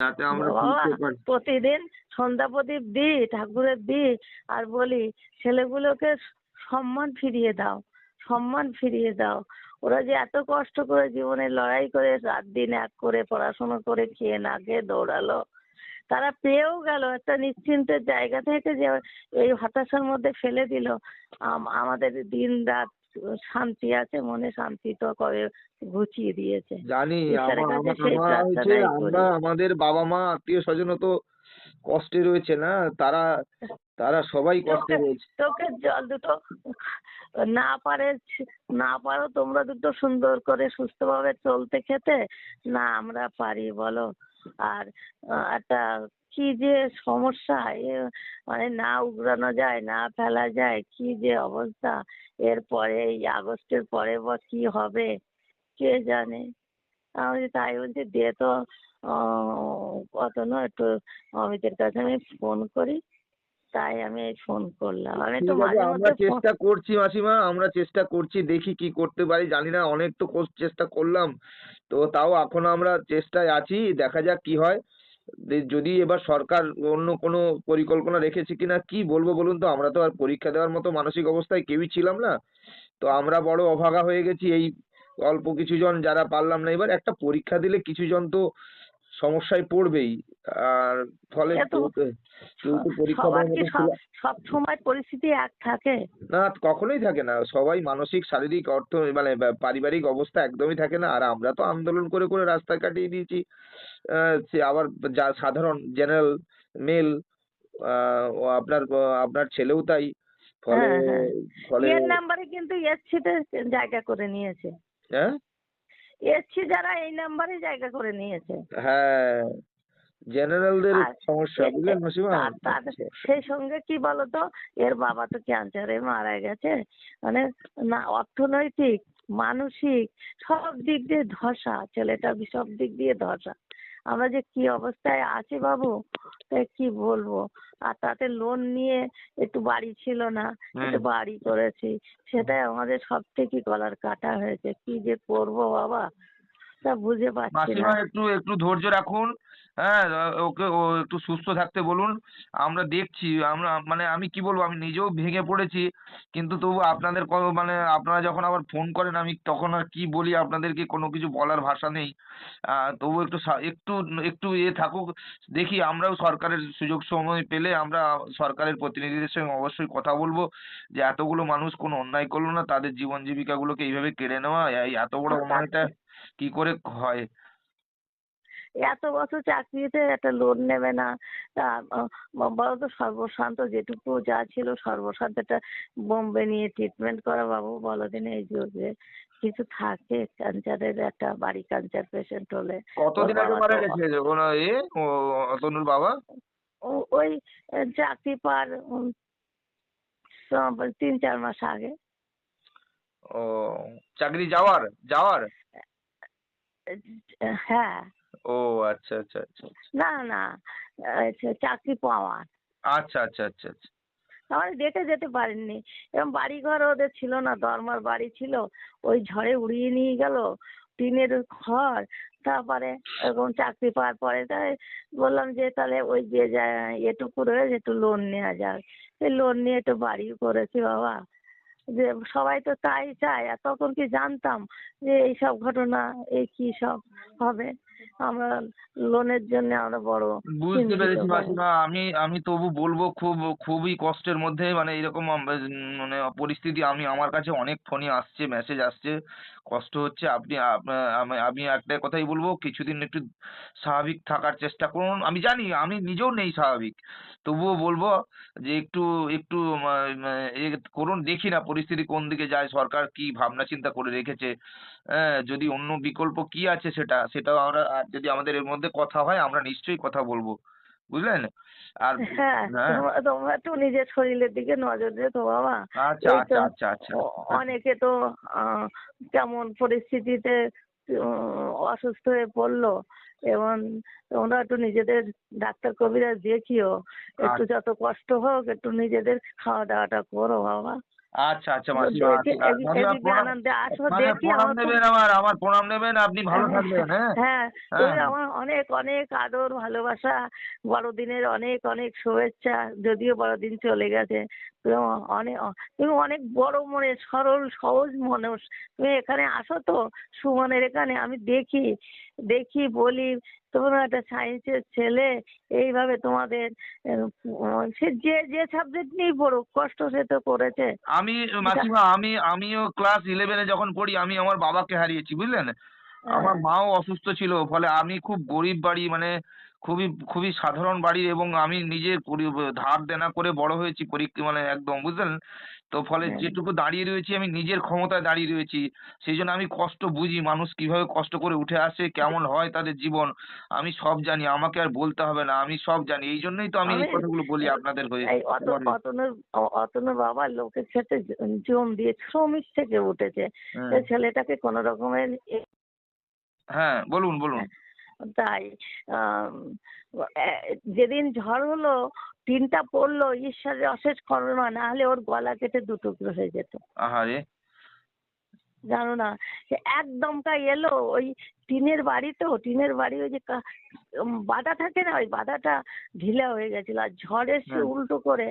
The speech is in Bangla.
যাতে আমরা বাবা ফিরতে পারি। প্রতিদিন সন্ধ্যা প্রদীপ দিই, ঠাকুরের দিই, আর বলি ছেলেগুলোকে সম্মান ফিরিয়ে দাও, সম্মান ফিরিয়ে দাও। ওরা যে এত কষ্ট করে জীবনে লড়াই করে রাত দিন এক করে পড়াশোনা করে খেয়ে না খেয়ে দৌড়ালো, তারা পেয়েও গেল একটা নিশ্চিন্তের জায়গা থেকে, যে এই হতাশার মধ্যে ফেলে দিল। আমাদের দিন রাত শান্তি আছে, মনে শান্তি তো কবে ঘুচিয়ে দিয়েছে। জানি ঈশ্বরের কাছে সেই আমার হয়েছে, প্রার্থনাই আমরা করি। আমাদের বাবা মা আত্মীয় স্বজন তো কষ্টে রয়েছে না, তারা তারা সবাই কষ্টে চোখে রয়েছে। চোখের জল দুটো না পারে, না পারো তোমরা দুটো সুন্দর করে সুস্থভাবে চলতে খেতে, না আমরা পারি বলো। আর একটা কি যে সমস্যা, এ মানে না উগরানো যায় না ফেলা যায়, কি যে অবস্থা। এরপরে এই আগস্টের পরে বা কি হবে কে জানে। আমি তাই বলছি দে তো, কত না একটু অমিতের কাছে আমি ফোন করি, তাই আমি এই ফোন করলাম। আমি একটু ঠিক আছে, মাঝে আমরা মধ্যে ফোন। চেষ্টা করছি মাসিমা, আমরা চেষ্টা করছি, দেখি কি করতে পারি, জানি না, অনেক তো চেষ্টা করলাম, তো তাও এখনো আমরা চেষ্টায় আছি, দেখা যাক কি হয়। যদি এবার সরকার অন্য কোনো পরিকল্পনা রেখেছে কিনা কি বলবো বলুন তো, আমরা তো আর পরীক্ষা দেওয়ার মতো মানসিক অবস্থায় কেউই ছিলাম না, তো আমরা বড় অভাগা হয়ে গেছি, এই অল্প কিছু জন যারা পারলাম না। এবার একটা পরীক্ষা দিলে কিছু জন তো সমস্যায় পড়বেই, আর ফলে এ তো কেউ তো পরীক্ষা সবার দেওয়ার কি মতো ছিল সব সময় পরিস্থিতি এক থাকে? না, কখনোই থাকে না। সবাই মানসিক, শারীরিক, মানে পারিবারিক অবস্থা একদমই থাকে না। আর আমরা তো আন্দোলন করে করে রাস্তায় কাটিয়ে দিয়েছি। সে আবার যা সাধারণ জেনারেল মেল, ও আপনার ছেলেও তাই। ফলে হ্যাঁ, হ্যাঁ। ফলে এর নাম্বারে কিন্তু এসছিতে জায়গা করে নিয়েছে। হ্যাঁ, এসছি যারা এই নাম্বারে জায়গা করে নিয়েছে। হ্যাঁ, জেনারেলদের আর সমস্যা, এ- বুঝলেন এ- মাসিমা? তার তার সমস্যা। সেই সঙ্গে কি বলতো, এর বাবা তো ক্যান্সারে মারা গেছে। মানে না অর্থনৈতিক, মানসিক সব দিক দিয়ে ধসা, ছেলেটা সব দিক দিয়ে ধসা। আমরা যে কি অবস্থায় আছি বাবু, তাই কি বলবো। আর তাতে লোন নিয়ে একটু বাড়ি ছিল না, হুম। একটু বাড়ি করেছি, সেটাই আমাদের সব থেকে গলার কাটা হয়েছে। কি যে করবো বাবা, তা বুঝে পাচ্ছি না। মাসিমা একটু একটু ধৈর্য রাখুন। হ্যাঁ, ওকে ও একটু সুস্থ থাকতে বলুন। আমরা দেখছি, আমরা মানে আমি কি বলবো, আমি নিজেও ভেঙে পড়েছি, কিন্তু তবু আপনাদের মানে আপনারা যখন আবার ফোন করেন, আমি তখন আর কি বলি, আপনাদেরকে কোনো কিছু বলার ভাষা নেই। তবু একটু একটু একটু থাকুক, দেখি আমরাও সরকারের সুযোগ সময় পেলে আমরা সরকারের প্রতিনিধিদের সঙ্গে অবশ্যই কথা বলবো, যে এতগুলো মানুষ কোনো অন্যায় করলো না, তাদের জীবন জীবিকাগুলোকে এইভাবে কেড়ে নেওয়া, এই এত বড় তার অন্যায়টা কি করে হয়। এত বছর চাকরিতে একটা লোন নেবে না, তা বলতো সর্বশান্ত যেটুকু যা ছিল সর্বশান্ত একটা বোম্বে নিয়ে ট্রিটমেন্ট করা বাবু, বলো দিন এই যুগে কিছু থাকে? ক্যান্সারের একটা বাড়ি ক্যান্সার পেশেন্ট হলে ওর কতদিন আগে বাবা মারা তো গেছে ওনা ও তনুর বাবা? ওই চাকরি পার 3-4 মাস আগে। ও, চাকরি যাওয়ার যাওয়ার হ্যাঁ। ও, আচ্ছা আচ্ছা আচ্ছা আচ্ছা না না, চাকরি পাওয়ার আচ্ছা আচ্ছা আচ্ছা আচ্ছা। তাহলে দেখে যেতে পারেননি। এবং বাড়ি ঘর ওদের ছিল না, দরমার বাড়ি ছিল, ওই ঝড়ে উড়িয়ে নিয়ে গেল টিনের ঘর। তারপরে এরকম চাকরি পাওয়ার পরে তাই বললাম যে তাহলে ওই যে এটুকু রয়েছে একটু লোন নেওয়া যাক। এই লোন নিয়ে একটু বাড়িও করেছি বাবা। যে সবাই তো তাই চায়, আর তখন কি জানতাম যে এইসব ঘটনা, এই কি সব হবে। আমরা লোনের জন্য আমরা বড় বুঝতে চিন্তিত পেরেছি হয়ে। মাসিমা, আমি আমি তবু বলবো, খুবই কষ্টের মধ্যে, মানে এরকম মানে পরিস্থিতি, আমার কাছে অনেক ফোনই আসছে, মেসেজ আসছে, কষ্ট হচ্ছে। আমি একটাই কথাই বলবো, কিছুদিন একটু স্বাভাবিক থাকার চেষ্টা করুন। আমি জানি আমি নিজেও নেই স্বাভাবিক, তবুও বলবো যে একটু একটু এ করুন, দেখি না পরিস্থিতি কোন দিকে যায়, সরকার কি ভাবনা চিন্তা করে রেখেছে। হ্যাঁ, যদি অন্য বিকল্প কি আছে সেটাও আমরা, আর যদি আমাদের এর মধ্যে কথা হয় আমরা নিশ্চয়ই কথা বলবো, বুঝলেন? আর হ্যাঁ, হ্যাঁ, তোমরা একটু নিজের শরীরের দিকে নজর রেখো বাবা। আচ্ছা এই তো আচ্ছা আচ্ছা আচ্ছা। হ্যাঁ, অনেকে তো কেমন পরিস্থিতিতে অসুস্থ হয়ে পড়লো। এবং তোমরা একটু নিজেদের ডাক্তার কবিরাজ দেখিও, একটু আচ্ছা যত কষ্ট হোক একটু নিজেদের খাওয়া দাওয়াটা করো বাবা। আচ্ছা আচ্ছা তো মাসিমা, দেখে আচ্ছা মাসিমা এদিকে প্রণাম, আনন্দে আসো মানে দেখি প্রণাম আমার খুব নেবেন, আমার প্রণাম নেবেন, আপনি ভালো থাকবেন, হ্যাঁ। হ্যাঁ, হ্যাঁ তুমি আমার অনেক অনেক আদর ভালোবাসা, বড়দিনের অনেক অনেক শুভেচ্ছা। যদিও বড়দিন চলে গেছে, তুমি তুমি অনেক বড় মনের, সরল সহজ মানুষ। তুমি এখানে আসো তো, সুমনের এখানে আমি দেখি, বলি তোমরা একটা সায়েন্সের ছেলে, এইভাবে তোমাদের সে যে যে সাবজেক্ট নিয়েই পড়ুক, কষ্ট সে তো করেছে। আমি এটা মাসিমা, আমিও ক্লাস 11-এ যখন পড়ি আমি আমার বাবাকে হারিয়েছি, বুঝলেন। আমার হ্যাঁ, মাও অসুস্থ ছিল, ফলে আমি খুব গরিব বাড়ি, মানে খুবই খুবই সাধারণ বাড়ি, এবং আমি নিজে ধার দেনা করে বড় হয়েছি, পরীক্ষা মানে একদম, বুঝলেন। তো ফলে হ্যাঁ। যেটুকু দাঁড়িয়ে রয়েছি আমি নিজের ক্ষমতায় দাঁড়িয়ে রয়েছি। সেই জন্য আমি কষ্ট বুঝি, মানুষ কিভাবে কষ্ট করে উঠে আসে, কেমন হয় তাদের জীবন, আমি সব জানি, আমাকে আর বলতে হবে না, আমি সব জানি। এই জন্যই তো আমি আমি এই কথাগুলো বলি এই আপনাদের হয়ে এই সবার হয়ে। অতনুর বাবা লোকের ক্ষেত্রে জম দিয়ে শ্রমিক থেকে উঠেছে। হুম। সে ছেলেটাকে কোন রকমের হ্যাঁ, বলুন বলুন। তাই আম, যেদিন ঝড় হলো, টিনটা পড়লো, ঈশ্বরের অশেষ করুণা, না হলে ওর গলা কেটে দুটুকরো হয়ে যেত। আহারে! জানো না, সে একদমটা এলো, ওই টিনের বাড়ি তো, টিনের বাড়ি ওই যে বাধা থাকে না, ওই বাধাটা ঢিলা হয়ে গেছিল, আর ঝড় এসে হুম। উল্টো করে